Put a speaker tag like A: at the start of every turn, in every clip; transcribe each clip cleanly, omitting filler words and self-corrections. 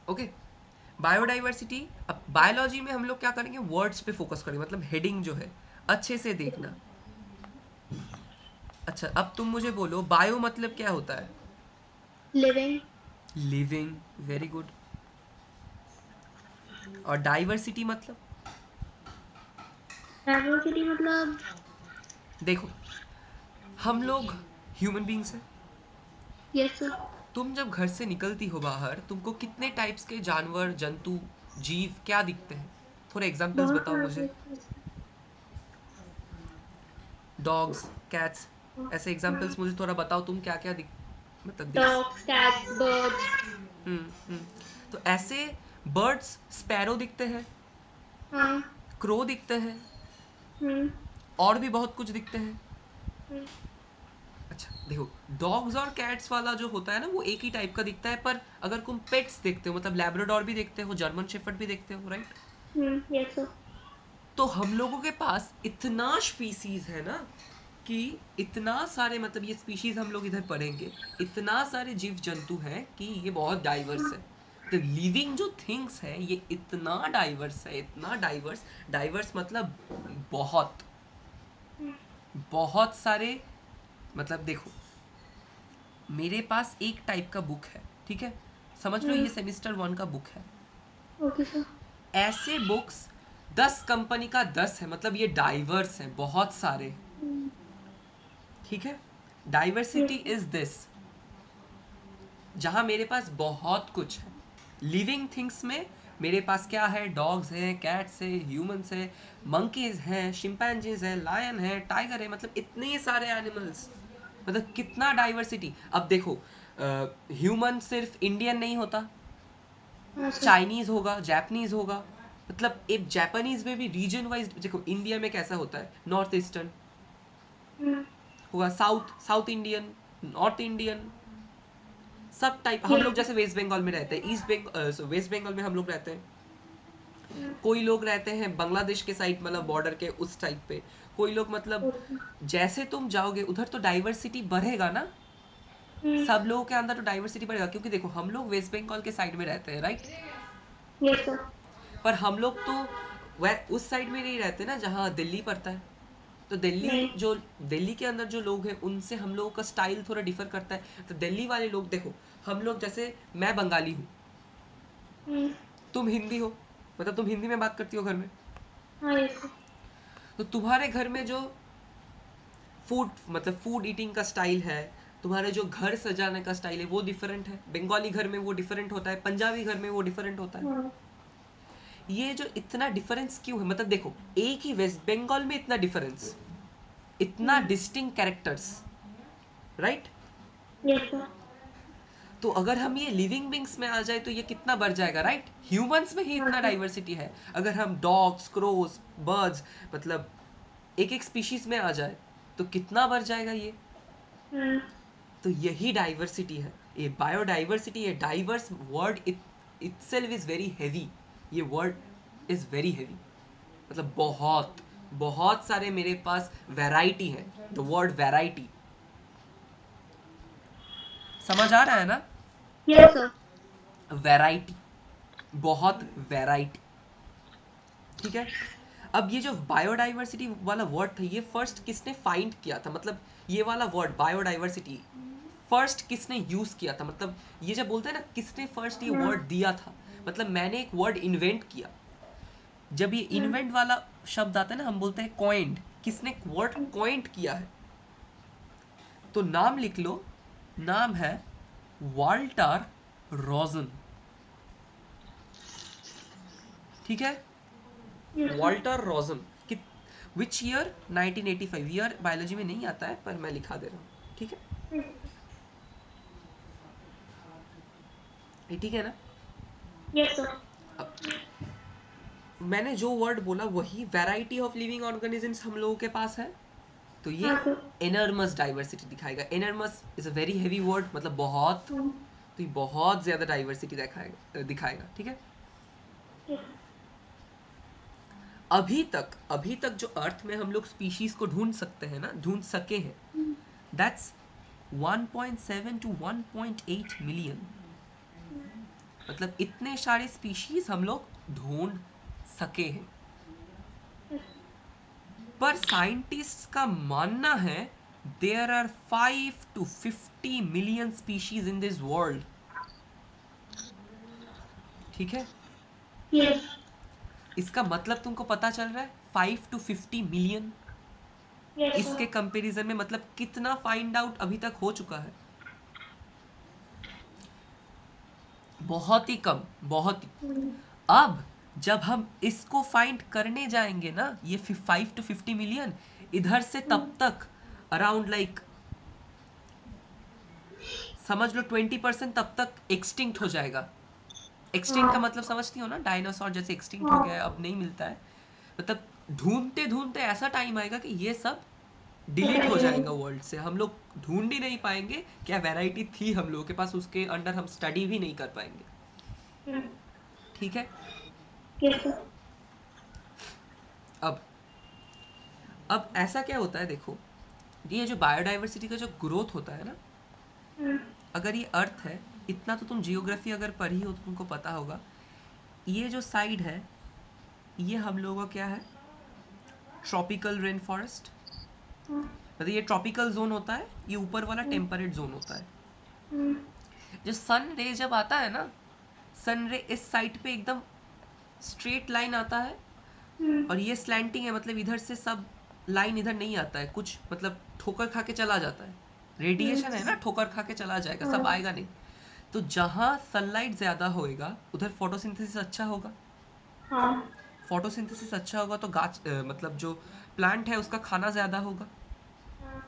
A: Okay, biodiversity. अब biology में हम लोग क्या करेंगे, वर्ड्स पे फोकस करेंगे, मतलब हेडिंग जो है अच्छे से देखना। अच्छा, अब तुम मुझे बोलो बायो मतलब क्या होता है?
B: लिविंग।
A: Living, very good. और डाइवर्सिटी मतलब?
B: डाइवर्सिटी मतलब?
A: देखो, हम लोग ह्यूमन बींग्स हैं।
B: Yes sir.
A: तुम जब घर से निकलती हो बाहर, तुमको कितने टाइप्स के जानवर, जंतु, जीव क्या दिखते हैं? थोड़े एग्जांपल्स
B: बहुत
A: बताओ
B: सारा
A: मुझे।
B: टाइप।
A: डॉग्स, कैट्स, ऐसे एग्जांपल्स मुझे थोड़ा बताओ, तुम क्या क्या दिख, मतलब दिख।
B: Dogs, cats, birds.
A: हम्म। तो ऐसे बर्ड्स, स्पैरो दिखते हैं,
B: हाँ।
A: क्रो दिखते हैं,
B: हम्म।
A: और भी बहुत कुछ दिखते हैं।
B: हम्म।
A: अच्छा देखो, डॉग्स और कैट्स वाला जो होता है ना, वो एक ही टाइप का दिखता है, पर अगर तुम पेट्स देखते हो, मतलब लैब्राडोर भी देखते हो, जर्मन शेफर्ड भी देखते हो, राइट?
B: Yes sir.
A: तो हम लोगों के पास इतना स्पीसीज है ना, कि इतना सारे, मतलब ये स्पीशीज हम लोग इधर पढ़ेंगे, इतना सारे जीव जंतु हैं कि ये बहुत डाइवर्स है। तो लिविंग जो थिंग्स है ये इतना डाइवर्स है, इतना डाइवर्स। डाइवर्स मतलब बहुत, बहुत सारे। मतलब देखो, मेरे पास एक टाइप का बुक है, ठीक है, समझ लो ये सेमिस्टर 1 का बुक है।
B: Okay sir.
A: ऐसे बुक्स 10 कंपनी का 10 है, मतलब ये डाइवर्स है, बहुत सारे। ठीक है, डाइवर्सिटी
B: यस।
A: इज दिस, जहां मेरे पास बहुत कुछ है। लिविंग थिंग्स में मेरे पास क्या है, डॉग्स हैं, कैट्स है, ह्यूमंस है, मंकीज हैं, शिम्पैंजीज है, लायन है, टाइगर है, मतलब इतने सारे एनिमल्स, मतलब कितना डाइवर्सिटी। अब देखो, ह्यूमन सिर्फ इंडियन नहीं होता,
B: हाँ सर।
A: चाइनीज होगा, जापानीज होगा, मतलब एक जापानीज में भी रीजन वाइज। देखो इंडिया में कैसा होता है, नॉर्थ ईस्टर्न होगा, south south Indian, north Indian, सब टाइप। हम लोग
B: यस।
A: जैसे वेस्ट बंगाल में रहते हैं, ईस्ट बंगाल, वेस्ट बंगाल में हम लोग रहते हैं। कोई लोग रहते हैं बांग्लादेश के साइड, मतलब बॉर्डर के उस टाइप पे। कोई लोग, मतलब
B: ओके।
A: जैसे तुम जाओगे उधर तो डाइवर्सिटी बढ़ेगा ना, सब लोगों के अंदर तो डाइवर्सिटी बढ़ेगा, क्योंकि देखो हम लोग वेस्ट बंगाल के साइड में रहते हैं, राइट?
B: Yes sir.
A: पर हम लोग तो वह उस साइड में नहीं रहते ना जहाँ दिल्ली पड़ता है। तो दिल्ली
B: नहीं।
A: जो, दिल्ली के अंदर जो लोग हैं उनसे हम लोगों का स्टाइल थोड़ा डिफर करता है। तो दिल्ली वाले लोग, देखो हम लोग, जैसे मैं बंगाली हूँ, तुम हिंदी हो, मतलब तुम हिंदी में बात करती हो घर में,
B: हाँ यस सर।
A: तो तुम्हारे घर में जो फूड, मतलब फूड ईटिंग का स्टाइल है, तुम्हारे जो घर सजाने का स्टाइल है वो डिफरेंट है। बंगाली घर में वो डिफरेंट होता है, पंजाबी घर में वो डिफरेंट होता है।
B: हाँ।
A: ये जो इतना डिफरेंस क्यों है, मतलब देखो एक ही वेस्ट बंगाल में इतना डिफरेंस, इतना distinct characters, right?
B: Yes sir.
A: तो अगर हम ये लिविंग बींग्स में आ जाए तो ये कितना बढ़ जाएगा, राइट? ह्यूमंस में ही
B: हाँ
A: इतना
B: सर।
A: डाइवर्सिटी है, अगर हम डॉग्स, क्रोज, बर्ड्स, मतलब एक एक स्पीशीज में आ जाए तो कितना बढ़ जाएगा ये। तो यही डाइवर्सिटी है, ये बायोडाइवर्सिटी है। Diverse word itself is very heavy, ये वर्ड इज वेरी हैवी, मतलब बहुत बहुत सारे मेरे पास वैरायटी है। द वर्ड वैरायटी, समझ आ रहा है ना?
B: Yes sir.
A: वैरायटी, बहुत वैरायटी, ठीक है। अब ये जो बायोडाइवर्सिटी वाला वर्ड था, ये फर्स्ट किसने फाइंड किया था, मतलब ये वाला वर्ड बायोडाइवर्सिटी फर्स्ट किसने यूज किया था, मतलब ये जब बोलते हैं ना किसने फर्स्ट ये वर्ड दिया था, मतलब मैंने एक वर्ड इन्वेंट किया। जब ये इन्वेंट वाला शब्द आता है ना, हम बोलते हैं कॉइंड, किसने वर्ड कॉइंट किया है? तो नाम लिख लो, नाम है वाल्टर रोजन, ठीक है,
B: yes sir.
A: Walter Rosen. Which year? 1985। Year biology में नहीं आता है पर मैं लिखा दे रहा हूँ, ठीक है, ये ठीक है ना?
B: Yes sir.
A: अब मैंने जो वर्ड बोला वही वैरायटी ऑफ लिविंग ऑर्गेनिजम्स हम लोगों के पास है। तो ये
B: हाँ सर।
A: एनर्मस डाइवर्सिटी दिखाएगा। Enormous is a very heavy word, मतलब बहुत, तो ये बहुत ज्यादा डाइवर्सिटी दिखाएगा दिखाएगा, ठीक है। अभी तक जो अर्थ में हम लोग स्पीशीज को ढूंढ सकते हैं ना, ढूंढ सके हैं, दैट्स 1.7 to 1.8 मिलियन। मतलब इतने सारे स्पीशीज हम लोग ढूंढ सके हैं। पर साइंटिस्ट का मानना है there are 5 to 50 million species in this world. ठीक है,
B: Yes.
A: इसका मतलब तुमको पता चल रहा है 5 to 50 मिलियन।
B: Yes,
A: इसके
B: sir.
A: कंपैरिजन में मतलब कितना फाइंड आउट अभी तक हो चुका है? बहुत ही कम, बहुत ही।
B: Mm.
A: अब जब हम इसको फाइंड करने जाएंगे ना, ये 5 to 50 मिलियन, इधर से तब
B: Mm.
A: तक अराउंड लाइक समझ लो 20% तब तक एक्सटिंक्ट हो जाएगा। एक्सटिंक्ट का मतलब समझती हो ना, डायनासोर जैसे एक्सटिंक्ट हो गया है, अब नहीं मिलता है। मतलब ढूंढते ढूंढते ऐसा टाइम आएगा कि ये सब डिलीट हो जाएगा वर्ल्ड से, हम लोग ढूंढ ही नहीं पाएंगे क्या वैरायटी थी हम लोगों के पास, उसके अंडर हम स्टडी भी नहीं कर पाएंगे।
B: Mm.
A: ठीक है।
B: Yes, sir.
A: अब ऐसा क्या होता है देखो, ये जो बायोडाइवर्सिटी का जो ग्रोथ होता है ना,
B: Mm.
A: अगर ये अर्थ है, इतना तो तुम जियोग्राफी अगर पढ़ी हो तो तुमको पता होगा, ये जो साइड है ये हम लोगों का क्या है, ट्रॉपिकल रेन फॉरेस्ट।
B: Mm.
A: मतलब ये ट्रॉपिकल जोन होता है, ये ऊपर वाला
B: Mm.
A: टेम्परेट जोन होता है।
B: Mm.
A: जो सन रे जब आता है ना, सन रे इस साइड पे एकदम स्ट्रेट लाइन आता है,
B: Mm.
A: और ये स्लैंटिंग है, मतलब इधर से सब लाइन इधर नहीं आता है, कुछ मतलब ठोकर खा के चला जाता है।
B: Mm.
A: रेडिएशन है ना, ठोकर खा के चला जाएगा, सब
B: हाँ.
A: आएगा नहीं। तो जहाँ सनलाइट ज़्यादा होएगा उधर फोटोसिंथेसिस अच्छा होगा।
B: हाँ.
A: फोटोसिंथेसिस अच्छा होगा तो मतलब जो प्लांट है उसका खाना ज़्यादा होगा।
B: हाँ.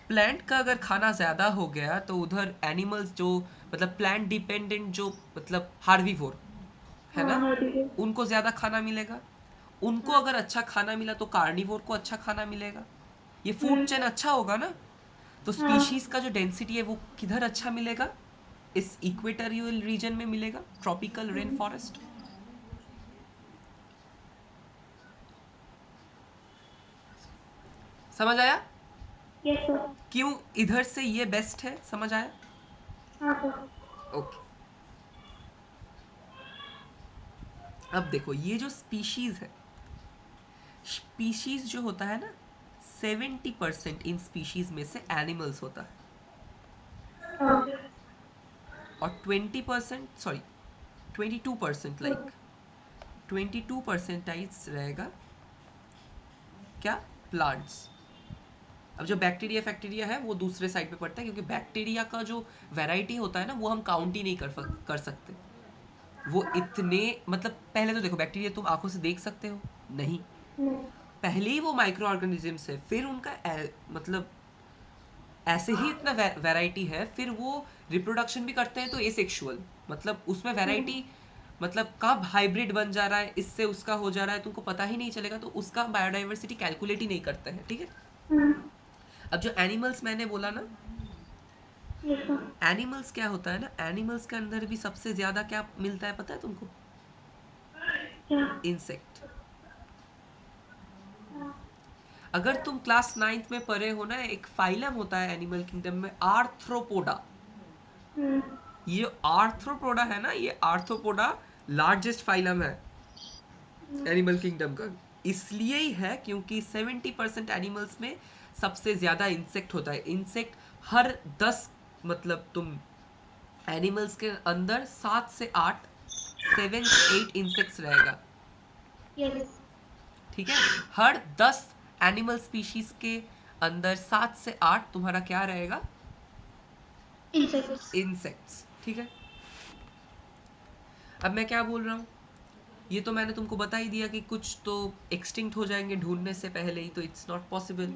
A: प्लांट का अगर खाना ज़्यादा हो गया तो उधर एनिमल्स जो मतलब प्लांट डिपेंडेंट जो मतलब हार्बीवोर है
B: हाँ,
A: ना,
B: हाँ, ठीक है.
A: उनको ज़्यादा खाना मिलेगा। उनको
B: हाँ.
A: अगर अच्छा खाना मिला तो कार्निवोर को अच्छा खाना मिलेगा। ये फूड
B: हम्म.
A: चेन अच्छा होगा ना। तो
B: हाँ.
A: स्पीशीज़ का जो डेंसिटी है वो किधर अच्छा मिलेगा, इस इक्वेटोरियल रीजन में मिलेगा, ट्रॉपिकल रेन
B: हम्म.
A: फॉरेस्ट। समझ आया
B: यस सर.
A: क्यों इधर से ये बेस्ट है? समझ आया?
B: हाँ सर.
A: ओके। अब देखो ये जो स्पीशीज है, स्पीशीज जो होता है ना, 70% इन स्पीशीज में से एनिमल्स होता है,
B: हाँ.
A: और 20% सॉरी 22% लाइक 22% रहेगा क्या, प्लांट्स। अब जो बैक्टीरिया फैक्टीरिया है वो दूसरे साइड पे पड़ता है, क्योंकि बैक्टीरिया का जो वैरायटी होता है ना वो हम काउंट ही नहीं कर सकते। वो इतने मतलब पहले तो देखो बैक्टीरिया तुम आंखों से देख सकते हो नहीं,
B: नहीं.
A: पहले ही वो माइक्रो ऑर्गेनिजम्स है, फिर उनका मतलब ऐसे ही इतना वैरायटी है, फिर वो रिप्रोडक्शन भी करते हैं तो एसेक्सुअल, मतलब उसमें
B: हम्म.
A: वैरायटी मतलब कब हाइब्रिड बन जा रहा है, इससे उसका हो जा रहा है, तुमको पता ही नहीं चलेगा, तो उसका बायोडाइवर्सिटी कैलकुलेट ही नहीं करते हैं। ठीक है।
B: हम्म.
A: अब जो एनिमल्स मैंने बोला ना,
B: यस सर.
A: एनिमल्स क्या होता है ना, एनिमल्स के अंदर भी सबसे ज़्यादा क्या मिलता है पता है तुमको?
B: क्या?
A: इंसेक्ट।
B: हाँ.
A: अगर तुम क्लास 9th में पढ़े हो ना, एक फाइलम होता है एनिमल किंगडम में, आर्थ्रोपोडा।
B: हम्म.
A: ये आर्थ्रोपोडा है ना, ये आर्थ्रोपोडा लार्जेस्ट फाइलम है
B: हम्म.
A: एनिमल किंगडम का। इसलिए ही है क्योंकि 70% एनिमल्स में सबसे ज़्यादा इंसेक्ट होता है। इंसेक्ट हर 10 मतलब तुम एनिमल्स के अंदर 7 से 8, 7 से 8 इंसेक्ट्स रहेगा।
B: यस.
A: ठीक है। हर 10 एनिमल स्पीशीज के अंदर 7 से 8 तुम्हारा क्या रहेगा,
B: इंसेक्ट्स.
A: इंसेक्ट्स। ठीक है। अब मैं क्या बोल रहा हूँ, ये तो मैंने तुमको बता ही दिया कि कुछ तो एक्सटिंक्ट हो जाएंगे ढूंढने से पहले ही, तो इट्स नॉट पॉसिबल।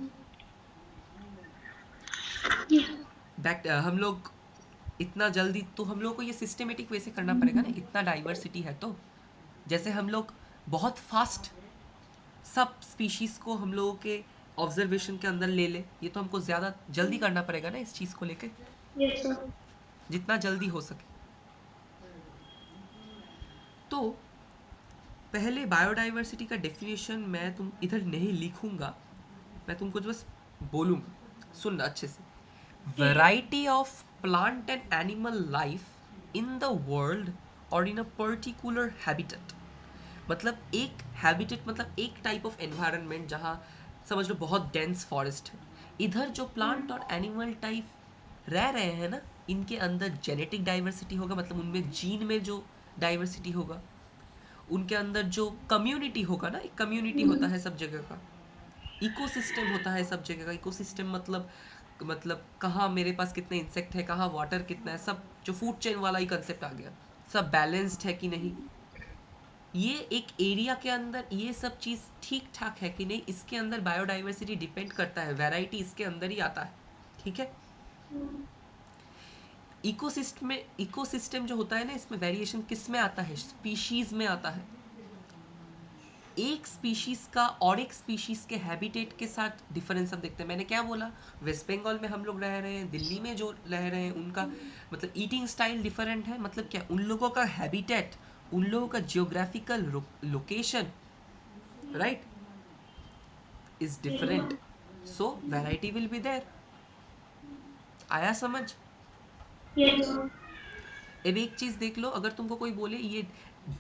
A: बैक हम लोग इतना जल्दी तो हम लोग को ये सिस्टमेटिक वे से करना पड़ेगा ना, इतना डाइवर्सिटी है तो। जैसे हम लोग बहुत फास्ट सब स्पीशीज़ को हम लोगों के ऑब्जर्वेशन के अंदर ले ले, ये तो हमको ज़्यादा जल्दी करना पड़ेगा ना इस चीज़ को लेके,
B: यस सर.
A: जितना जल्दी हो सके। तो पहले बायोडाइवर्सिटी का डेफिनेशन मैं तुम इधर नहीं लिखूंगा, मैं तुमको बस बोलूँगा, सुनना अच्छे से।
B: ठीक है.
A: Variety of plant and animal life in the world और इन अ पर्टिकुलर हैबिटेट। मतलब एक हैबिटेट मतलब एक टाइप ऑफ एनवायरनमेंट जहाँ समझ लो बहुत डेंस फॉरेस्ट है, इधर जो प्लांट और एनिमल टाइप रह रहे हैं ना, इनके अंदर जेनेटिक डाइवर्सिटी होगा, मतलब उनमें जीन में जो डाइवर्सिटी होगा, उनके अंदर जो कम्युनिटी होगा ना, एक कम्युनिटी होता है सब जगह का, इकोसिस्टम होता है सब जगह का। इकोसिस्टम मतलब कहाँ मेरे पास कितने इंसेक्ट है, कहाँ वाटर कितना है, सब जो फूड चेन वाला ही कंसेप्ट आ गया, सब बैलेंस्ड है कि नहीं, ये एक एरिया के अंदर ये सब चीज़ ठीक ठाक है कि नहीं, इसके अंदर बायोडाइवर्सिटी डिपेंड करता है, वैरायटी इसके अंदर ही आता है। ठीक है, इकोसिस्टम जो होता है ना, इसमें वेरिएशन किस में आता है, स्पीशीज में आता है। एक स्पीशीज का और एक स्पीशीज के हैबिटेट के साथ डिफरेंस हम देखते हैं। मैंने क्या बोला, वेस्ट बंगाल में हम लोग रह रहे हैं, दिल्ली में जो रह रहे हैं उनका मतलब ईटिंग स्टाइल डिफरेंट है, मतलब क्या, उन लोगों का हैबिटेट, उन लोगों का geographical location, right, is different, so variety will be there. आया समझ?
B: Yes.
A: अब एक चीज देख लो, अगर तुमको कोई बोले ये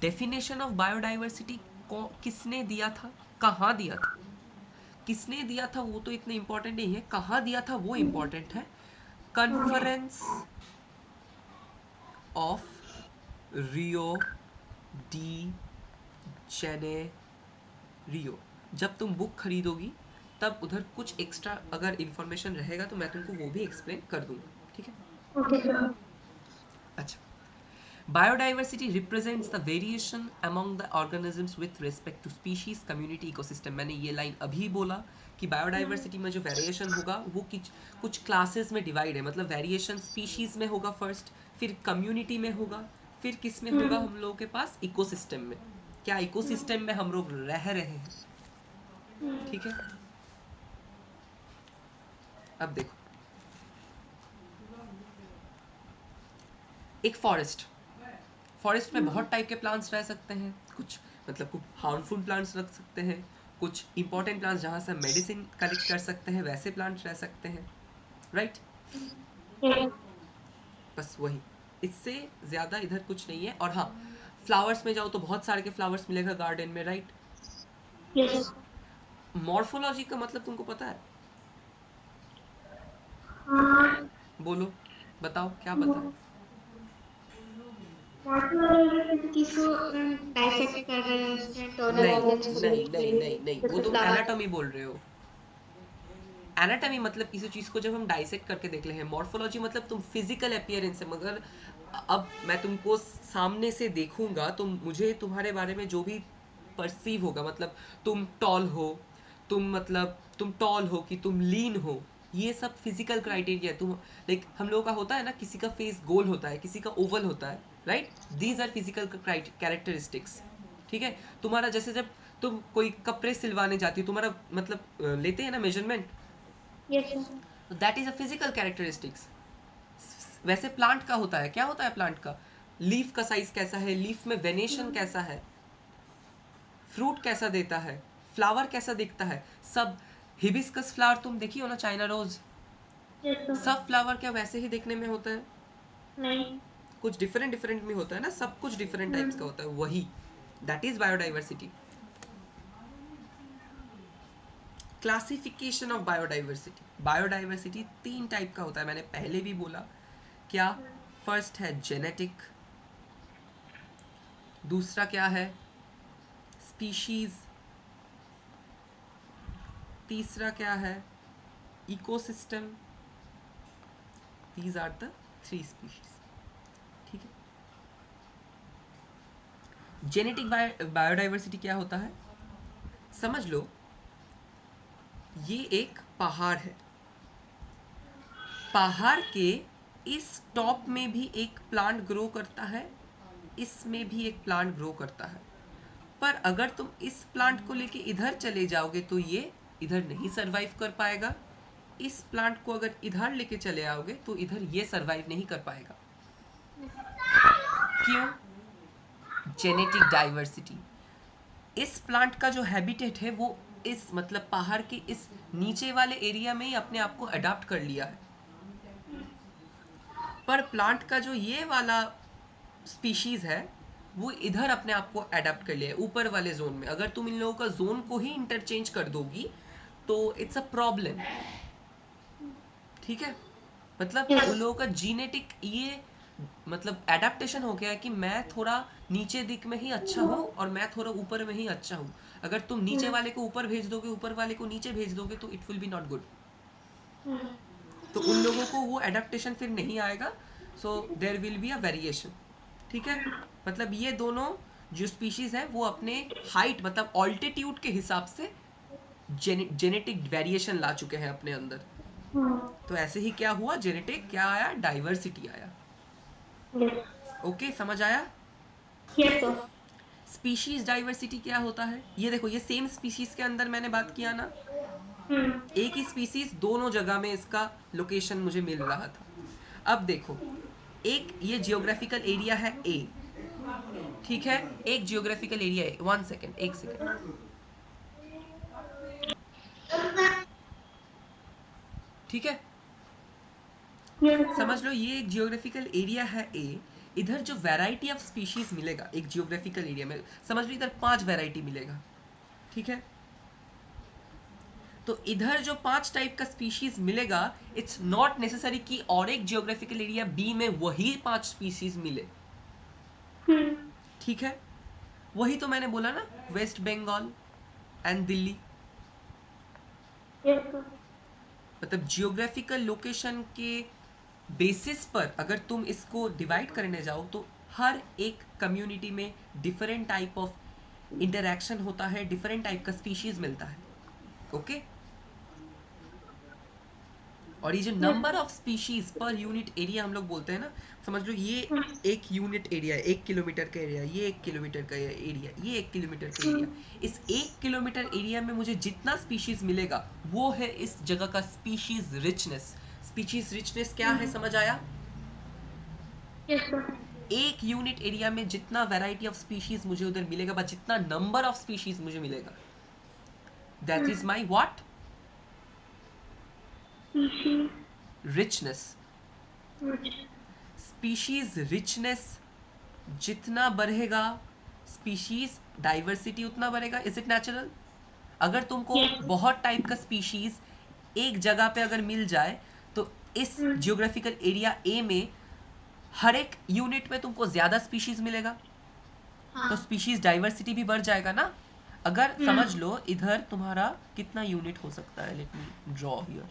A: डेफिनेशन ऑफ बायोडाइवर्सिटी को किसने दिया था, कहाँ दिया था, किसने दिया था वो तो इतना इंपॉर्टेंट नहीं है, कहाँ दिया था वो इंपॉर्टेंट है। Conference of Rio de Janeiro. जब तुम बुक खरीदोगी तब उधर कुछ एक्स्ट्रा अगर इन्फॉर्मेशन रहेगा तो मैं तुमको वो भी एक्सप्लेन कर दूंगा, ठीक है?
B: Okay, sir.
A: अच्छा, biodiversity represents the variation among the organisms with respect to species, community, ecosystem. मैंने ये लाइन अभी बोला कि बायोडाइवर्सिटी में जो वेरिएशन होगा वो कुछ क्लासेस में डिवाइड है, मतलब वेरिएशन स्पीशीज में होगा फर्स्ट, फिर कम्युनिटी में होगा, फिर किस में होगा हम लोगों के पास, इकोसिस्टम में। क्या इकोसिस्टम में हम लोग रह रहे हैं, ठीक है? अब देखो, एक फॉरेस्ट में बहुत टाइप के प्लांट्स रह सकते हैं, कुछ मतलब कुछ हार्मफुल प्लांट्स रख सकते हैं, कुछ इंपॉर्टेंट प्लांट्स जहाँ से हम मेडिसिन कलेक्ट कर सकते हैं वैसे प्लांट्स रह सकते हैं, राइट?
B: Yes.
A: बस वही, इससे ज़्यादा इधर कुछ नहीं है। और हाँ, फ्लावर्स में जाओ तो बहुत सारे के फ्लावर्स मिलेगा गार्डन में, राइट?
B: Yes.
A: मॉर्फोलॉजी का मतलब तुमको पता है?
B: हाँ,
A: बोलो, बताओ क्या पता है?
B: मॉर्फोलॉजी किसको डाइसेक्ट कर रहे हैं, उसके इंटरनल
A: नहीं
B: ऑर्गन्स को
A: नहीं
B: देखते
A: नहीं
B: हैं,
A: नहीं नहीं, वो
B: जैसे
A: तुम
B: फ्लावर।
A: एनाटॉमी बोल रहे हो। एनाटॉमी मतलब किसी चीज़ को जब हम डाइसेक्ट करके देख ले हैं, मॉर्फोलॉजी मतलब तुम फिजिकल अपीयरेंस है। मगर अब मैं तुमको सामने से देखूंगा तो मुझे तुम्हारे बारे में जो भी परसीव होगा, मतलब तुम टॉल हो, तुम टॉल हो कि तुम लीन हो, ये सब फिजिकल क्राइटेरिया है। तुम लाइक हम लोगों का होता है ना, किसी का फेस गोल होता है, किसी का ओवल होता है, right? These are physical characteristics, ठीक है? तुम्हारा जैसे जब तुम कोई कपड़े सिलवाने जाती हो, तुम्हारा मतलब लेते हैं ना मेजरमेंट,
B: यस सर।
A: तो that is a physical characteristics. वैसे प्लांट का होता है, क्या होता है प्लांट का, लीफ का साइज कैसा है, लीफ में वेनेशन कैसा है, फ्रूट कैसा देता है, फ्लावर कैसा दिखता है, सब। हिबिस्कस फ्लावर तुम देखी हो ना, चाइना रोज,
B: यस सर।
A: सब फ्लावर क्या वैसे ही दिखने में होता है?
B: नहीं।
A: कुछ डिफरेंट डिफरेंट में होता है ना, सब कुछ डिफरेंट टाइप्स का होता है, वही that is biodiversity. Classification of biodiversity, biodiversity 3 type का होता है, मैंने पहले भी बोला। क्या? फर्स्ट है जेनेटिक, दूसरा क्या है, स्पीशीज, तीसरा क्या है, ecosystem. These are the 3 species, ठीक है? जेनेटिक बायोडाइवर्सिटी क्या होता है, समझ लो, ये एक पहाड़ है, पहाड़ के इस टॉप में भी एक प्लांट ग्रो करता है, इसमें भी एक प्लांट ग्रो करता है, पर अगर तुम इस प्लांट को लेके इधर चले जाओगे तो ये इधर नहीं सरवाइव कर पाएगा, इस प्लांट को अगर इधर लेके चले आओगे तो इधर ये सरवाइव नहीं कर पाएगा। क्यों? Genetic diversity. इस प्लांट का जो हैबिटेट है वो इस मतलब पहाड़ के इस नीचे वाले एरिया में ही अपने आप को अडॉप्ट कर लिया है, पर प्लांट का जो ये वाला स्पीशीज है वो इधर अपने आप को अडेप्ट कर लिया है ऊपर वाले जोन में। अगर तुम इन लोगों का जोन को ही इंटरचेंज कर दोगी तो इट्स अ प्रॉब्लम। ठीक है, मतलब
B: यस।
A: उन लोगों का जीनेटिक ये मतलब एडेप्टेशन हो गया है कि मैं थोड़ा नीचे दिख में ही अच्छा हूँ और मैं थोड़ा ऊपर में ही अच्छा हूँ। अगर तुम नीचे वाले को ऊपर भेज दोगे, ऊपर वाले को नीचे भेज दोगे, तो it will be not good. तो उन लोगों को वो एडेप्टेशन फिर नहीं आएगा। So there will be a variation. ठीक है, मतलब ये दोनों जो स्पीशीज है वो अपने हाइट मतलब ऑल्टीट्यूड के हिसाब से जेनेटिक वेरिएशन ला चुके हैं अपने अंदर। तो ऐसे ही क्या हुआ, जेनेटिक क्या आया, डाइवर्सिटी आया। ओके, समझ आया।
B: Yes sir.
A: स्पीशीज डाइवर्सिटी क्या होता है, ये देखो, ये सेम स्पीशीज के अंदर मैंने बात किया ना, एक ही स्पीशीज दोनों जगह में इसका लोकेशन मुझे मिल रहा था। अब देखो, एक ये जियोग्राफिकल एरिया है ए, ठीक है, एक जियोग्राफिकल एरिया है, 1 सेकेंड, 1 सेकेंड, ठीक है। समझ लो ये एक जियोग्राफिकल एरिया है ए। इधर जो वैरायटी ऑफ स्पीशीज मिलेगा एक जियोग्राफिकल एरिया में, समझ लो इधर 5 वैरायटी मिलेगा, ठीक है। तो इधर जो 5 टाइप का स्पीशीज मिलेगा, इट्स नॉट नेसेसरी कि और एक जियोग्राफिकल एरिया बी में वही 5 स्पीशीज मिले। ठीक है, वही तो मैंने बोला ना, वेस्ट बंगाल एंड दिल्ली। मतलब जियोग्राफिकल लोकेशन के बेसिस पर अगर तुम इसको डिवाइड करने जाओ तो हर एक कम्युनिटी में डिफरेंट टाइप ऑफ इंटरेक्शन होता है, डिफरेंट टाइप का स्पीशीज मिलता है। ओके, और ये जो number of species per unit area हम लोग बोलते हैं ना, समझ लो ये एक यूनिट एरिया है, 1 किलोमीटर का एरिया, ये 1 किलोमीटर का एरिया, ये 1 किलोमीटर का एरिया। इस 1 किलोमीटर एरिया में मुझे जितना स्पीशीज मिलेगा वो है इस जगह का स्पीशीज रिचनेस। स्पीशीज रिचनेस क्या है, समझ आया। एक यूनिट एरिया में जितना वैरायटी ऑफ स्पीशीज मुझे उधर मिलेगा, बस जितना नंबर ऑफ स्पीशीज मुझे मिलेगा, that is my what, richness. Species richness जितना बढ़ेगा, स्पीशीज डाइवर्सिटी उतना बढ़ेगा। Is it natural. अगर तुमको बहुत टाइप का स्पीशीज एक जगह पे अगर मिल जाए तो इस जियोग्राफिकल एरिया ए में हर एक यूनिट में तुमको ज्यादा स्पीशीज मिलेगा, तो स्पीशीज डाइवर्सिटी भी बढ़ जाएगा ना। अगर समझ लो इधर तुम्हारा कितना यूनिट हो सकता है, लेट मी ड्रॉ हियर।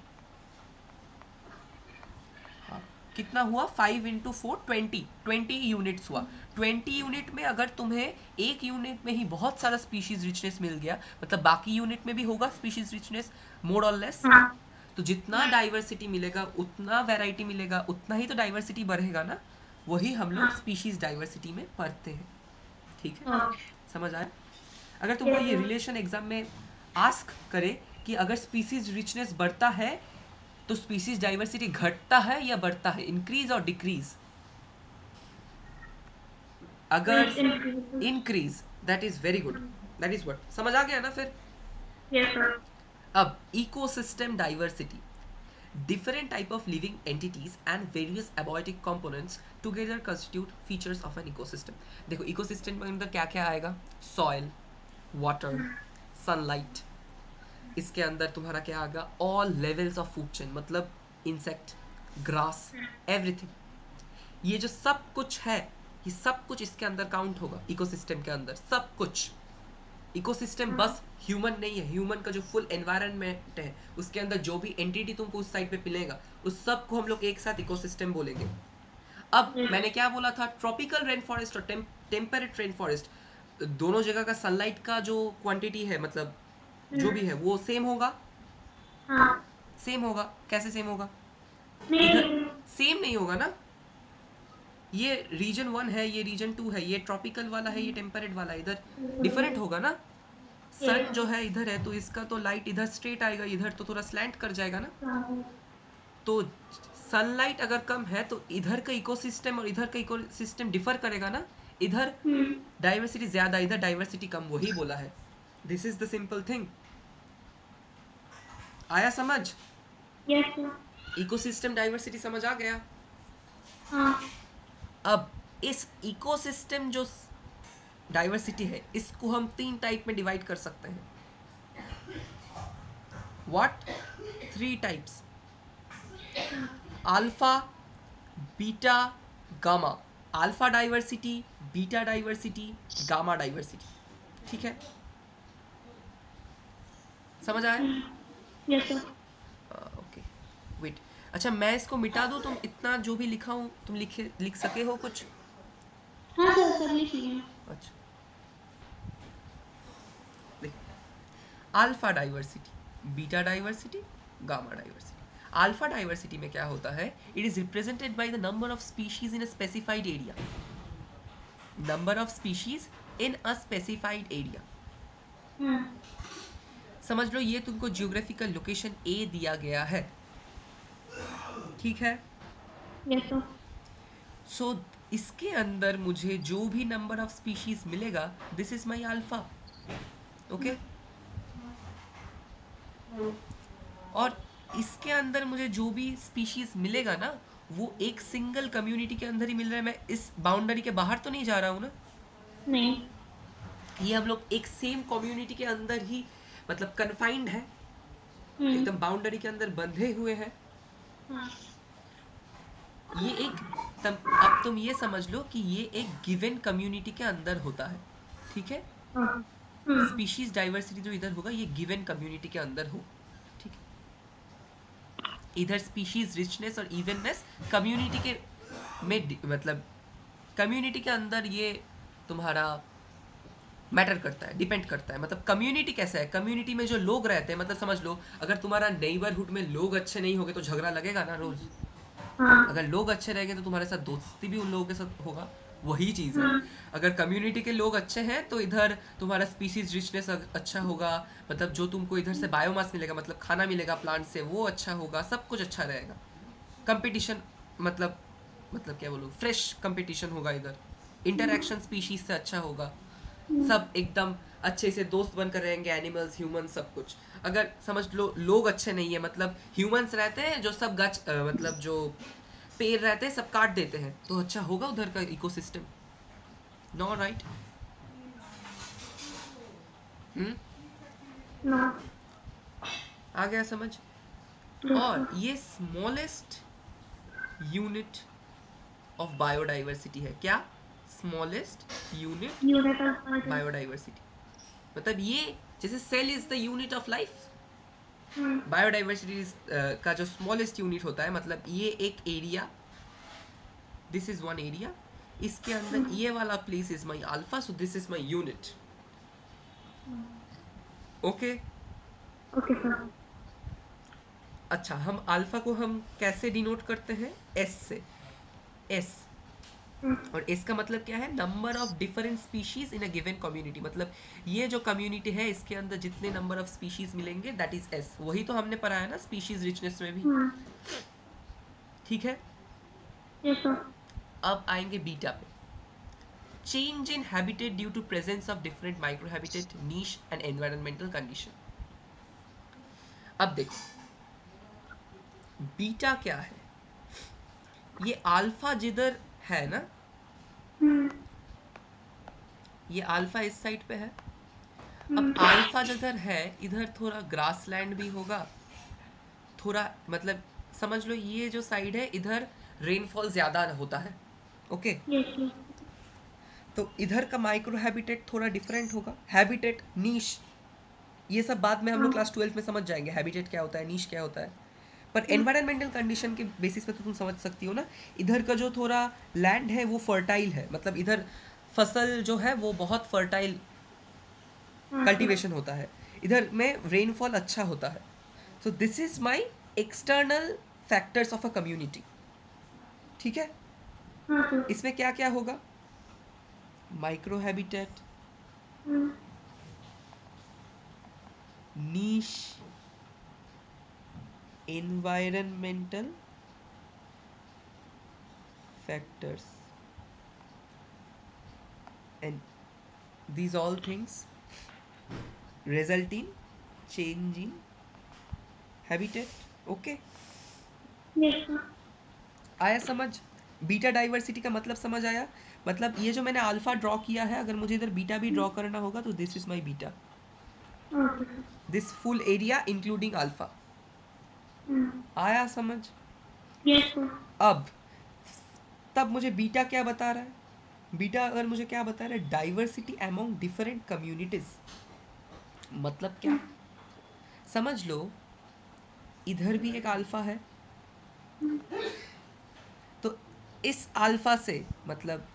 A: हाँ, कितना हुआ, 5 × 4 20 यूनिट्स हुआ। 20 यूनिट में अगर तुम्हें एक यूनिट में ही बहुत सारा स्पीशीज रिचनेस मिल गया, मतलब बाकी यूनिट में भी होगा स्पीशीज रिचनेस मोर और लेस, तो जितना डाइवर्सिटी मिलेगा उतना वैरायटी मिलेगा, उतना ही तो डाइवर्सिटी बढ़ेगा ना। वही हम लोग स्पीशीज डाइवर्सिटी में पढ़ते हैं। ठीक है, समझ आया। अगर तुमको ये रिलेशन एग्जाम में आस्क करे कि अगर स्पीसीज रिचनेस बढ़ता है तो स्पीसीज डाइवर्सिटी घटता है या बढ़ता है, इंक्रीज और डिक्रीज। अगर increase, that is very good, that is what, समझ आ गया ना फिर। अब ecosystem diversity, different type of living entities and various abiotic components together constitute features of an ecosystem। देखो इकोसिस्टम के अंदर क्या क्या आएगा, सॉइल, वाटर, सनलाइट, इसके अंदर तुम्हारा क्या आएगा, all levels of food chain, मतलब इंसेक्ट, ग्रास, एवरीथिंग। ये जो सब कुछ है, ये सब कुछ इसके अंदर काउंट होगा इकोसिस्टम के अंदर, सब कुछ। इकोसिस्टम बस ह्यूमन नहीं है, ह्यूमन का जो फुल एनवायरनमेंट है उसके अंदर जो भी एंटिटी तुमको उस साइड पे मिलेगा उस सब को हम लोग एक साथ इकोसिस्टम बोलेंगे। अब मैंने क्या बोला था, ट्रॉपिकल रेन फॉरेस्ट और टेम्परेट रेन फॉरेस्ट, दोनों जगह का सनलाइट का जो क्वांटिटी है, मतलब जो भी है वो सेम होगा। सेम होगा, कैसे सेम होगा, इधर सेम नहीं होगा ना। ये रीजन 1 है, ये रीजन 2 है, ये ट्रॉपिकल वाला है, ये टेम्परेट वाला है, इधर डिफरेंट होगा ना। सन जो है इधर है तो इसका तो लाइट इधर स्ट्रेट आएगा, इधर तो थोड़ा स्लैंट कर जाएगा ना। तो सनलाइट अगर कम है तो इधर का इकोसिस्टम और इधर का इकोसिस्टम डिफर करेगा ना। इधर डाइवर्सिटी ज्यादा, इधर डाइवर्सिटी कम, वही बोला है। This is the simple thing. आया समझ, इकोसिस्टम डाइवर्सिटी समझ आ गया। अब इस इकोसिस्टम जो डाइवर्सिटी है, इसको हम 3 टाइप में डिवाइड कर सकते हैं. What? 3 types. Alpha, beta, gamma. Alpha diversity, beta diversity, gamma diversity. ठीक है, समझ आया?
B: Yes sir.
A: Okay, wait. अच्छा, मैं इसको मिटा दूँ? तुम इतना जो भी लिखा हूँ तुम लिख सके हो कुछ?
B: हाँ सर, सब लिख लिए.
A: अच्छा, देख. Alpha diversity, beta diversity, gamma diversity. Alpha diversity में क्या होता है? It is represented by the number of species in a specified area. Number of species in a specified area. समझ लो ये तुमको जियोग्राफिकल लोकेशन ए दिया गया है, ठीक है?
B: Yes sir.
A: सो इसके अंदर मुझे जो भी नंबर ऑफ स्पीशीज मिलेगा, this is my alpha. Okay, और इसके अंदर मुझे जो भी स्पीशीज मिलेगा ना, वो एक सिंगल कम्युनिटी के अंदर ही मिल रहा है. मैं इस बाउंड्री के बाहर तो नहीं जा रहा हूँ ना.
B: नहीं.
A: ये हम लोग एक सेम कम्युनिटी के अंदर ही, मतलब कन्फाइंड है, एकदम बाउंड्री के अंदर बंधे हुए हैं.
B: हाँ.
A: ये एक अब तुम ये समझ लो कि ये एक गिवन कम्युनिटी के अंदर होता है, ठीक है?
B: हाँ.
A: स्पीशीज डाइवर्सिटी जो इधर होगा ये गिवन कम्युनिटी के अंदर हो, ठीक है? इधर स्पीशीज रिचनेस और इवननेस कम्युनिटी के में, मतलब कम्युनिटी के अंदर ये तुम्हारा मैटर करता है, डिपेंड करता है. मतलब कम्युनिटी कैसा है, कम्युनिटी में जो लोग रहते हैं, मतलब समझ लो अगर तुम्हारा नेबरहुड में लोग अच्छे नहीं होंगे तो झगड़ा लगेगा ना रोज.
B: हाँ.
A: अगर लोग अच्छे रहेंगे तो तुम्हारे साथ दोस्ती भी उन लोगों के साथ होगा. वही चीज़ है. अगर कम्युनिटी के लोग अच्छे हैं तो इधर तुम्हारा स्पीसीज रिचनेस अच्छा होगा. मतलब जो तुमको इधर से बायोमास मिलेगा, मतलब खाना मिलेगा प्लांट से, वो अच्छा होगा. सब कुछ अच्छा रहेगा. कंपटीशन, मतलब क्या बोलूँ, फ्रेश कंपटीशन होगा इधर. इंटरेक्शन स्पीशीज से अच्छा होगा. सब एकदम अच्छे से दोस्त बनकर रहेंगे, एनिमल्स, ह्यूमन, सब कुछ. अगर समझ लो लोग अच्छे नहीं है, मतलब ह्यूमंस रहते हैं जो सब मतलब जो पेड़ रहते हैं सब काट देते हैं, तो अच्छा होगा उधर का ecosystem. No, right? Hmm,
B: no.
A: आ गया समझ?
B: यस
A: और
B: सर.
A: ये स्मॉलेस्ट यूनिट ऑफ बायोडाइवर्सिटी है. क्या? Smallest unit
B: unit of biodiversity.
A: Biodiversity. मतलब ये जैसे cell is the unit of life, biodiversity का जो स्मॉलेस्ट यूनिट होता है, मतलब ये एक area, this is one area, इसके अंदर ये वाला place is my alpha, so this is my unit. Okay.
B: Okay sir.
A: अच्छा, हम अल्फा को हम कैसे डिनोट करते हैं? एस से. एस. और एस का मतलब क्या है? Number of different species in a given community. मतलब ये जो कम्युनिटी है इसके अंदर जितने नंबर ऑफ स्पीशीज मिलेंगे, दैट इज एस. वही तो हमने पढ़ा है ना स्पीशीज रिचनेस में भी, ठीक है?
B: Yes sir.
A: अब आएंगे बीटा पे. Change in habitat due to presence of different micro habitat, niche and environmental condition. अब देखो बीटा क्या है. ये अल्फा जिधर है ना, ये अल्फा इस साइड पे है. अब अल्फा जिधर है इधर थोड़ा ग्रासलैंड भी होगा, थोड़ा, मतलब समझ लो ये जो साइड है इधर रेनफॉल ज़्यादा होता है. ओके.
B: Yes yes.
A: तो इधर का माइक्रो हैबिटेट थोड़ा डिफरेंट होगा. हैबिटेट, नीश, ये सब बाद में हम लोग क्लास 12 में समझ जाएंगे हैबिटेट क्या होता है, नीश क्या होता है. पर एनवायरमेंटल कंडीशन के बेसिस पे तो तुम समझ सकती हो ना. इधर का जो थोड़ा लैंड है वो फर्टाइल है, मतलब इधर फसल जो है वो बहुत फर्टाइल कल्टीवेशन होता है. इधर में रेनफॉल अच्छा होता है. सो this is my external factors of a community. ठीक है.
B: हाँ सर.
A: इसमें क्या क्या होगा? Micro habitat, niche, environmental factors, and these all things result in change in habitat. Okay.
B: Yes sir.
A: आया समझ? बीटा डाइवर्सिटी का मतलब समझ आया? मतलब ये जो मैंने अल्फा ड्रॉ किया है, अगर मुझे इधर बीटा भी ड्रॉ करना होगा तो this is my beta,
B: okay sir.
A: This full area including alpha.
B: Hmm.
A: आया समझ?
B: Yes sir.
A: अब तब मुझे बीटा क्या बता रहा है? बीटा अगर मुझे क्या बता रहा है, डाइवर्सिटी अमोंग डिफरेंट कम्युनिटीज। मतलब क्या? समझ लो इधर भी एक अल्फा है, तो इस अल्फा से मतलब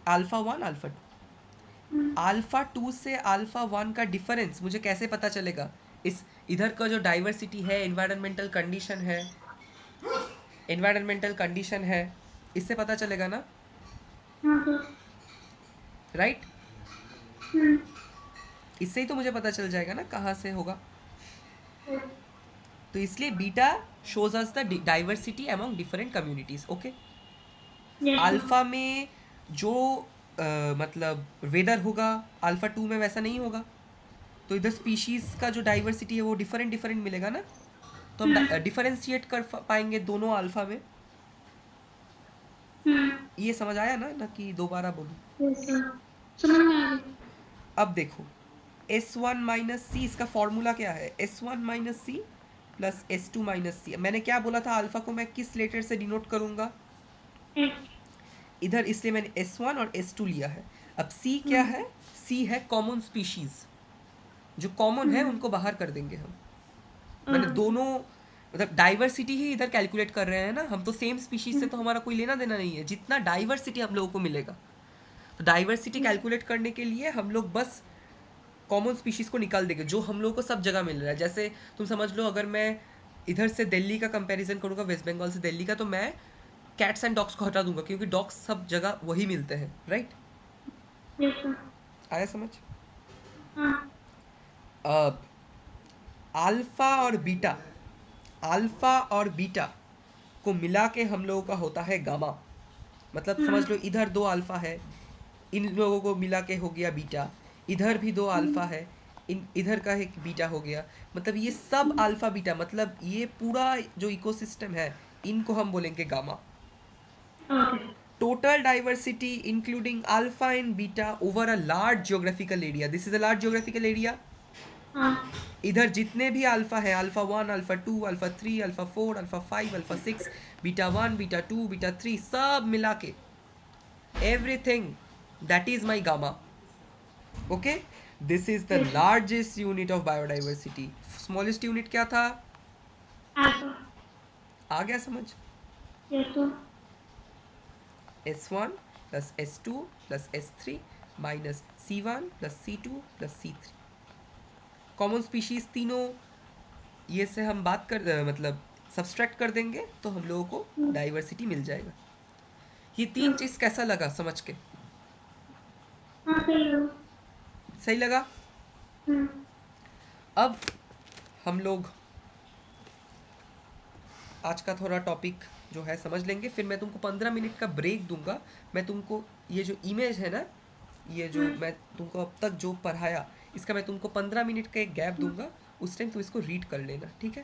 A: alpha one alpha two, alpha two से अल्फा वन का डिफरेंस मुझे कैसे पता चलेगा? इस इधर का जो डाइवर्सिटी है, एनवायरमेंटल कंडीशन है, एनवायरमेंटल कंडीशन है, इससे पता चलेगा ना,
B: हाँ सर।
A: राइट?
B: हम्म।
A: इससे ही तो मुझे पता चल जाएगा ना कहाँ से होगा।
B: यस।
A: तो इसलिए beta shows us the diversity among different communities. Okay,
B: yes sir.
A: Alpha में जो मतलब वेदर होगा, अल्फा टू में वैसा नहीं होगा, तो इधर स्पीशीज का जो डाइवर्सिटी है वो डिफरेंट डिफरेंट मिलेगा ना, तो हम डिफरेंशिएट कर पाएंगे दोनों अल्फा में।
B: हम्म।
A: ये समझ आया ना कि दोबारा बोलूँ?
B: यस सर, समझ में आ गया।
A: अब देखो एस वन माइनस सी, इसका फॉर्मूला क्या है? S one minus C plus S two minus C. मैंने क्या बोला था, अल्फा को मैं किस लेटर से डिनोट करूंगा?
B: एस।
A: इधर इसलिए मैंने एस वन और एस टू लिया है। अब सी क्या
B: हम्म।
A: है? सी है कॉमन स्पीशीज, जो कॉमन है
B: हम्म।
A: उनको बाहर कर देंगे हम। मैंने
B: ओके सर।
A: दोनों मतलब डाइवर्सिटी ही इधर कैलकुलेट कर रहे हैं ना हम, तो सेम स्पीशीज से तो हमारा कोई लेना देना नहीं है, जितना डाइवर्सिटी हम लोगों को मिलेगा। तो डाइवर्सिटी कैलकुलेट करने के लिए हम लोग बस कॉमन स्पीशीज को निकाल देंगे जो हम लोगों को सब जगह मिल रहा है। जैसे तुम समझ लो अगर मैं इधर से दिल्ली का कंपैरिजन करूंगा, वेस्ट बंगाल से दिल्ली का, तो मैं कैट्स एंड डॉग्स को हटा दूंगा क्योंकि डॉग्स सब जगह वही मिलते हैं, राइट?
B: Yes sir.
A: आया समझ?
B: हाँ।
A: अब अल्फा और बीटा, अल्फा और बीटा को मिला के हम लोगों का होता है गामा। मतलब समझ लो इधर दो अल्फा है, इन लोगों को मिला के हो गया बीटा, इधर भी दो अल्फा है, इन इधर का एक बीटा हो गया। मतलब ये सब अल्फा बीटा, मतलब ये पूरा जो इकोसिस्टम है इनको हम बोलेंगे gamma.
B: Okay.
A: Total diversity including alpha and beta over a large geographical area, this is a large geographical area.
B: हाँ।
A: इधर जितने भी अल्फा है, alpha one alpha two alpha three alpha four alpha five alpha six, beta one beta two beta three, सब मिला के everything that is my gamma. Okay, this is the
B: yes sir.
A: Largest unit of biodiversity. Smallest unit क्या था?
B: Alpha.
A: आ गया समझ?
B: Yes sir.
A: S one plus S two plus S three minus C one plus C two plus C three. Common species तीनों ये से हम बात कर मतलब सब्सट्रैक्ट कर देंगे तो हम लोगों को डाइवर्सिटी मिल जाएगा। ये तीन
B: ओके।
A: चीज कैसा लगा समझ के?
B: हाँ सही हो।
A: सही लगा?
B: हम्म।
A: अब हम लोग आज का थोड़ा टॉपिक जो है समझ लेंगे, फिर मैं तुमको 15 मिनट का ब्रेक दूंगा। मैं तुमको ये जो इमेज है ना, ये जो मैं तुमको अब तक जो पढ़ाया, इसका मैं तुमको 15 मिनट का एक गैप दूंगा, उस टाइम तुम इसको रीड कर लेना, ठीक है?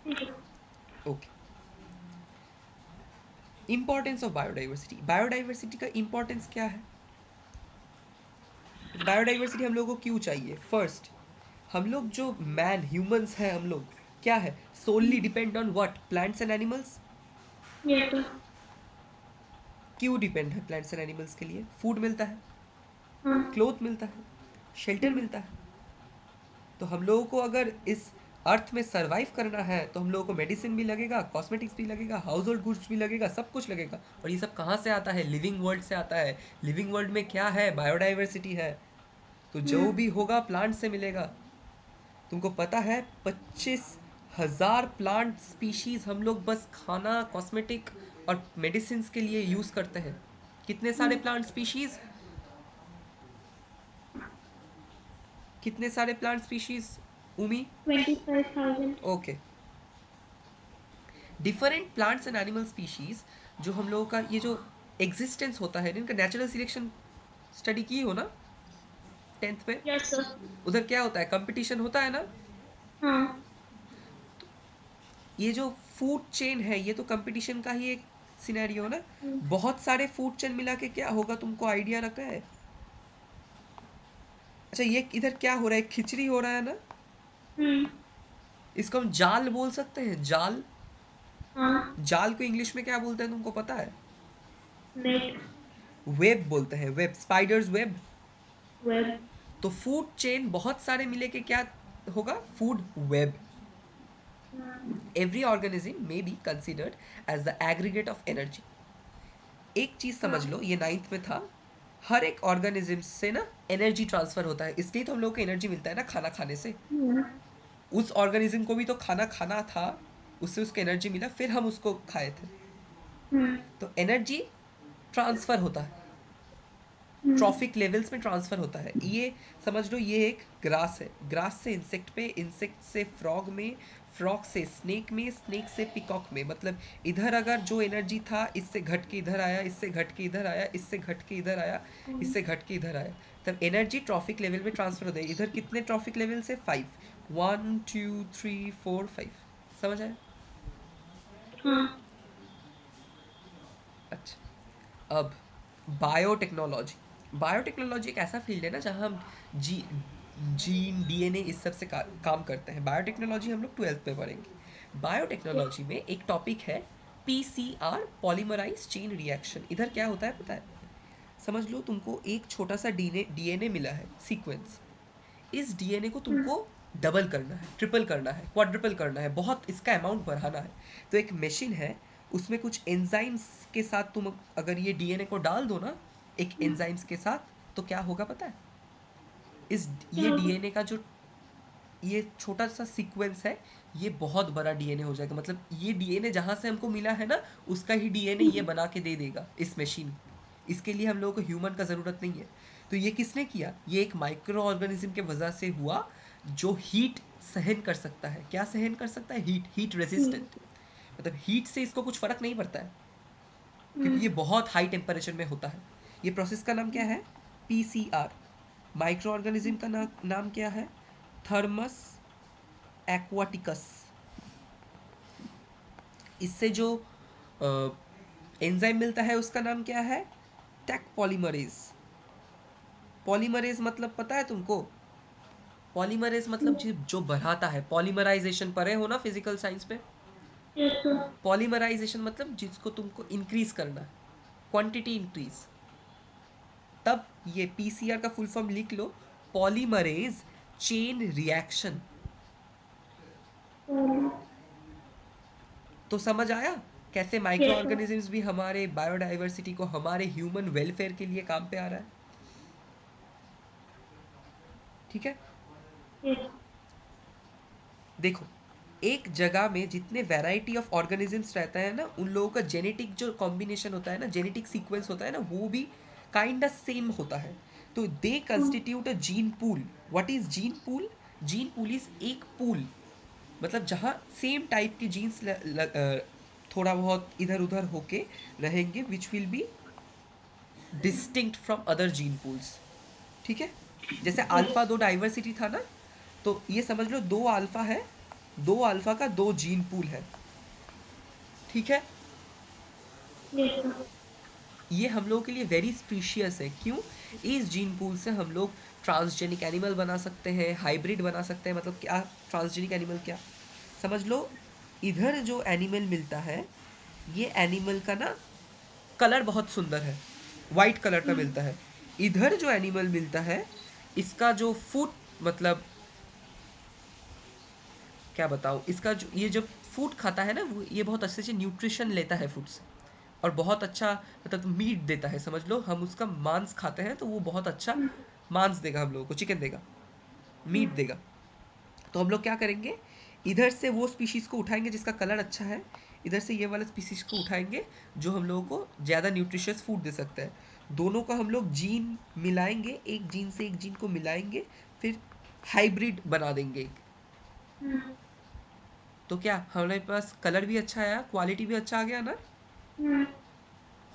B: ठीक है।
A: Okay. Importance of biodiversity, biodiversity का इंपॉर्टेंस क्या है? बायोडाइवर्सिटी हम लोगों को क्यों चाहिए? फर्स्ट, हम लोग जो मैन ह्यूमंस हैं, हम लोग क्या है, solely depend on what, plants and animals.
B: Yes sir.
A: क्यों डिपेंड है प्लांट्स एंड एनिमल्स के लिए? फूड मिलता है,
B: हाँ।
A: क्लोथ मिलता है, शेल्टर मिलता है। तो हम लोगों को अगर इस अर्थ में सरवाइव करना है तो हम लोगों को मेडिसिन भी लगेगा, कॉस्मेटिक्स भी लगेगा, हाउस होल्ड गुड्स भी लगेगा, सब कुछ लगेगा। और ये सब कहाँ से आता है? लिविंग वर्ल्ड से आता है। लिविंग वर्ल्ड में क्या है? बायोडाइवर्सिटी है। तो जो भी होगा प्लांट से मिलेगा। तुमको पता है 25,000 प्लांट स्पीशीज हम लोग बस खाना, कॉस्मेटिक और मेडिसिन के लिए यूज करते हैं। कितने सारे प्लांट स्पीशीज? कितने सारे प्लांट स्पीशीज उमी?
B: 25,000।
A: Okay. Different plants and animal species जो हम लोगों का ये जो एग्जिस्टेंस होता है, इनका नेचुरल सिलेक्शन स्टडी की हो ना 10th में?
B: Yes sir.
A: उधर क्या होता है? कंपटीशन होता है ना।
B: हाँ।
A: ये जो फूड चेन है ये तो कंपटीशन का ही एक सिनेरियो ना, बहुत सारे फूड चेन मिला के क्या होगा, तुमको आइडिया रखा है? अच्छा, ये इधर क्या हो रहा है, खिचड़ी हो रहा है ना, इसको हम जाल बोल सकते हैं, जाल।
B: हाँ,
A: जाल को इंग्लिश में क्या बोलते हैं, तुमको पता है?
B: नेट,
A: वेब बोलते हैं, वेब, स्पाइडर्स वेब।
B: वेब,
A: तो फूड चेन बहुत सारे मिले के क्या होगा, food web. Every organism may be considered as the aggregate of energy. एक चीज समझ लो, ये 9th में था, हर एक ऑर्गेनिज्म से ना एनर्जी ट्रांसफर होता है, इसलिए तो हम लोग को एनर्जी मिलता है ना खाना खाने से। उस ऑर्गेनिज्म को भी तो खाना खाना था, उससे उसको एनर्जी मिला, फिर हम उसको खाए थे। तो एनर्जी ट्रांसफर होता है, ट्रॉफिक लेवल्स में ट्रांसफर होता है। ये समझ लो, ये एक ग्रास है, ग्रास से इंसेक्ट पे, इंसेक्ट से फ्रॉग में, फ्रॉग से स्नेक में, स्नेक से पिकॉक में। मतलब इधर अगर जो एनर्जी था, इससे घट के इधर आया, इससे घट के इधर आया, इससे घट के इधर आया, इससे घट के इधर आया, तब एनर्जी ट्रॉफिक लेवल में ट्रांसफर होता है। इधर कितने ट्रॉफिक लेवल से, 5, 1 2 3 4 5। समझ आया?
B: हाँ,
A: अच्छा, अब बायोटेक्नोलॉजी। बायोटेक्नोलॉजी एक ऐसा फील्ड है ना जहाँ हम जी जीन, डीएनए, इस सब से काम करते हैं। बायोटेक्नोलॉजी हम लोग 12th में पढ़ेंगे। बायोटेक्नोलॉजी में एक टॉपिक है पीसीआर, पॉलीमराइज चेन रिएक्शन। इधर क्या होता है पता है? समझ लो, तुमको एक छोटा सा डीएनए मिला है, सीक्वेंस। इस डीएनए को तुमको डबल करना है, ट्रिपल करना है, क्वाड्रिपल करना है, बहुत इसका अमाउंट बढ़ाना है। तो एक मशीन है, उसमें कुछ एंजाइम्स के साथ तुम अगर ये डीएनए को डाल दो ना, एक एंजाइम्स के साथ, तो क्या होगा पता है? ये डीएनए का जो ये छोटा सा सीक्वेंस है, ये बहुत बड़ा डीएनए हो जाएगा। मतलब ये डीएनए जहाँ से हमको मिला है ना, उसका ही डीएनए ये बना के दे देगा इस मशीन। इसके लिए हम लोगों को ह्यूमन का ज़रूरत नहीं है। तो ये किसने किया? ये एक माइक्रो ऑर्गेनिज्म के वजह से हुआ, जो हीट सहन कर सकता है। क्या सहन कर सकता है? Heat, heat resistant. मतलब हीट से इसको कुछ फ़र्क नहीं पड़ता है, क्योंकि ये बहुत हाई टेम्परेचर में होता है। ये प्रोसेस का नाम क्या है? पीसीआर। माइक्रो ऑर्गेनिज्म का नाम क्या है? Thermos aquaticus. इससे जो एंजाइम मिलता है उसका नाम क्या है? Taq polymerase. पॉलीमरेज मतलब पता है तुमको? पॉलीमरेज मतलब जो बढ़ाता है, पॉलीमराइजेशन पढ़े हो ना फिजिकल साइंस में। पॉलीमराइजेशन मतलब जिसको तुमको इंक्रीज करना है, क्वांटिटी इंक्रीज। तब ये पीसीआर का फुल फॉर्म लिख लो, पॉलीमरेज चेन रिएक्शन। तो समझ आया कैसे माइक्रो ऑर्गेनिजम्स भी हमारे बायोडाइवर्सिटी को, हमारे ह्यूमन वेलफेयर के लिए काम पे आ रहा है। ठीक है, देखो, एक जगह में जितने वैरायटी ऑफ ऑर्गेनिजम्स रहता है ना, उन लोगों का जेनेटिक जो कॉम्बिनेशन होता है ना, जेनेटिक सीक्वेंस होता है ना, वो भी काइंड सेम होता है। तो दे constitute a gene pool. What is gene pool? Gene pool is एक पूल, मतलब जहाँ सेम टाइप के जीन्स थोड़ा बहुत इधर उधर होके रहेंगे, which will be distinct from other gene pools. ठीक है, जैसे अल्फा दो डाइवर्सिटी था ना, तो ये समझ लो दो अल्फा है, दो अल्फा का दो जीन पूल है। ठीक है, ये हम लोगों के लिए वेरी स्पीशियस है। क्यों? इस जीन पूल से हम लोग ट्रांसजेनिक एनिमल बना सकते हैं, हाइब्रिड बना सकते हैं। मतलब क्या ट्रांसजेनिक एनिमल? क्या समझ लो, इधर जो एनिमल मिलता है, ये एनिमल का ना कलर बहुत सुंदर है, वाइट कलर का मिलता है। इधर जो एनिमल मिलता है, इसका जो फूड, मतलब क्या बताऊँ, इसका जो ये जब फूड खाता है ना, वो ये बहुत अच्छे से न्यूट्रिशन लेता है फूड से, और बहुत अच्छा, मतलब मीट देता है। समझ लो हम उसका मांस खाते हैं, तो वो बहुत अच्छा मांस देगा हम लोगों को, चिकन देगा, मीट देगा। तो हम लोग क्या करेंगे, इधर से वो स्पीशीज़ को उठाएंगे जिसका कलर अच्छा है, इधर से ये वाला स्पीशीज़ को उठाएंगे जो हम लोगों को ज़्यादा न्यूट्रिशियस फूड दे सकता है। दोनों का हम लोग जीन मिलाएंगे, एक जीन से एक जीन को मिलाएंगे, फिर हाइब्रिड बना देंगे। तो क्या हमारे पास कलर भी अच्छा आया, क्वालिटी भी अच्छा आ गया ना?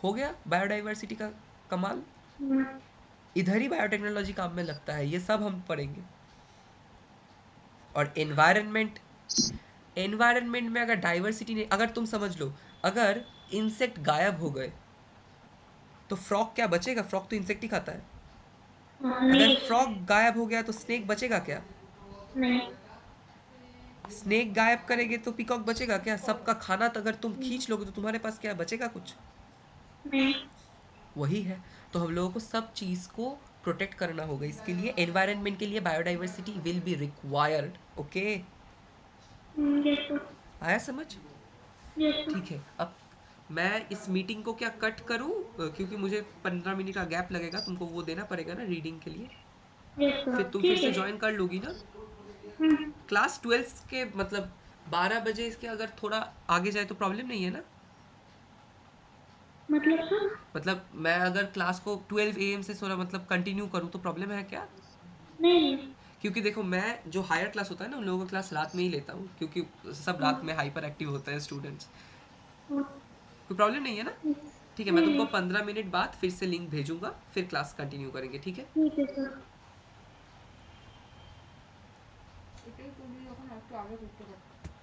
A: हो गया बायोडाइवर्सिटी का कमाल। इधर ही बायोटेक्नोलॉजी काम में लगता है, ये सब हम पढ़ेंगे। और एनवायरनमेंट, एनवायरनमेंट में अगर डाइवर्सिटी नहीं, अगर तुम समझ लो, अगर इंसेक्ट गायब हो गए तो फ्रॉग क्या बचेगा? फ्रॉग तो इंसेक्ट ही खाता है। अगर
B: नहीं
A: फ्रॉग गायब हो गया तो स्नेक बचेगा क्या?
B: नहीं
A: स्नेक गायब करेंगे तो पीकॉक बचेगा क्या? सबका खाना तो अगर तुम खींच लोगे तो तुम्हारे पास क्या बचेगा? कुछ।
B: नहीं।
A: वही है। तो हम लोगों को सब चीज़ को प्रोटेक्ट करना होगा। इसके लिए एनवायरनमेंट के लिए biodiversity will be required. Okay,
B: yes sir.
A: आया समझ?
B: Yes sir.
A: ठीक है। अब मैं इस मीटिंग को क्या कट करूं? क्योंकि मुझे 15 मिनट का गैप लगेगा, तुमको वो देना पड़ेगा ना रीडिंग के लिए।
B: यस सर,
A: फिर तुम फिर
B: ठीक
A: से
B: है।
A: ज्वाइन कर लोगी ना?
B: हम्म,
A: क्लास 12 के मतलब 12 बजे इसके अगर थोड़ा आगे जाए तो प्रॉब्लम नहीं है ना?
B: मतलब सर?
A: मतलब मैं अगर क्लास को 12 AM से थोड़ा मतलब कंटिन्यू करूँ तो प्रॉब्लम है क्या?
B: नहीं नहीं।
A: क्योंकि देखो, मैं जो हायर क्लास होता है ना उन लोगों का क्लास रात में ही लेता हूँ, क्योंकि सब रात में
B: हाँ,
A: हाइपर एक्टिव होते हैं स्टूडेंट्स।
B: हाँ,
A: कोई प्रॉब्लम नहीं है ना? ठीक है, मैं
B: नहीं
A: तुमको
B: नहीं।
A: 15 मिनट बाद फिर से लिंक भेजूंगा, फिर क्लास कंटिन्यू करेंगे, ठीक है?
B: ठीक है सर।
A: এটাই তুমি যখন একটু আগে করতে পারো।